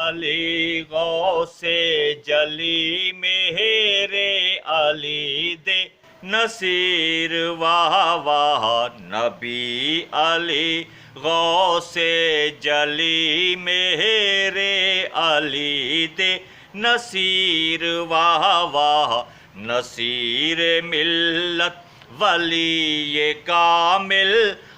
अली गौसे जली मेरे अली दे नसीर वाह वाह। नबी अली गौसे जली मेरे अली दे नसीर वाह वाह। नसीर मिल्लत वली ये कामिल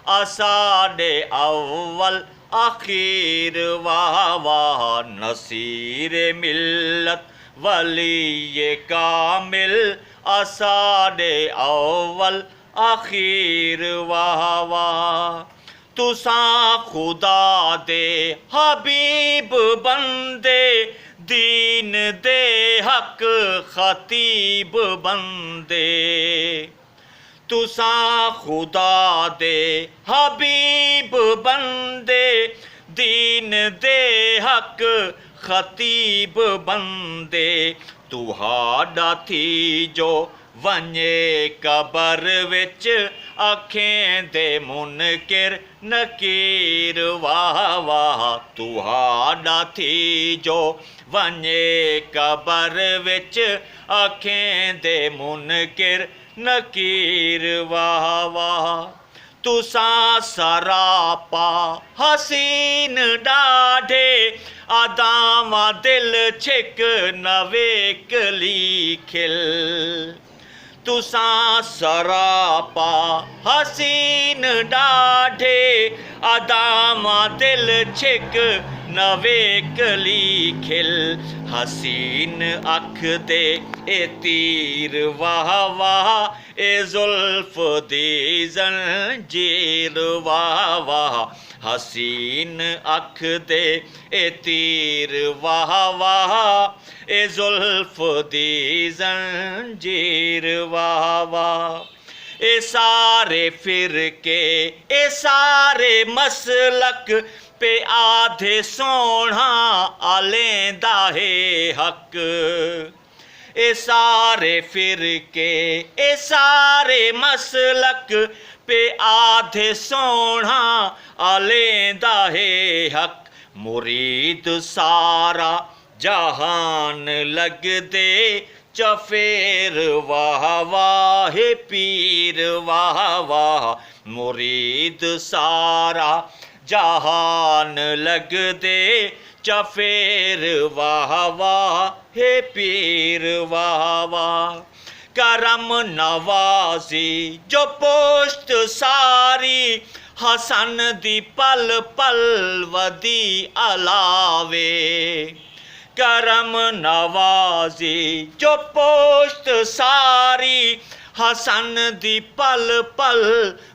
असाडे अव्वल आखिर वाह वाह। नसीर मिल्लत वली ये कामिल असाडे अव्वल आखिर वाह वाह। तुसा खुदा दे हबीब बंदे दीन दे हक खतीब बंदे। तुसा खुदा दे हबीब बंदे दीन दे हक खतीब बंदे। तुहाडा थी जो वने कबर विच अखें दे मुनकिर नकीर वाह वाह। तुहाडा थी जो वने कबर विच अखें दे मुनकिर नकीर वाह वाह। तुसा सरापा हसीन डाढे अदावा दिल छिक नवेक लिखिल। तुसा सरापा हसीन डाढे अदावा दिल छिक नवेक लिखिल। हसीन अख दे ए तीर वाह वाह ए जुल्फ दी जंजीर वाह वाह। हसीन अख दे ए तीर वाह वाह ए जुल्फ दी जंजीर वाह वाह। ए सारे फिरके ए सारे मसलक पे आधे सोना आलेंदा है हक। ए सारे फिरके ए सारे मसलक पे आधे सोना आलेंदा है हक। मुरीद सारा जहान लग दे चफेर वाह वाह पीर वाह वाह। मुरीद सारा जहान लग दे चफेर वाह वाह पीर वाह वाह। करम नवाजी जो पोस्ट सारी हसन दी पल पल वदी अलावे। करम नवाजी जो पोस्ट सारी हसन दी पल पल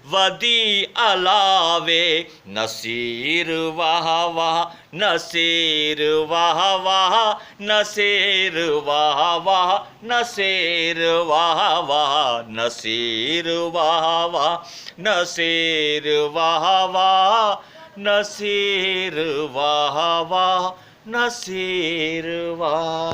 वदी अलावे। नसीर वाह वाह नसीर वाह वाह नसीर वाह वाह नसीर वाह वाह नसीर वाह वाह नसीर वाह वाह नसीर वाह वाह नसीर वाह।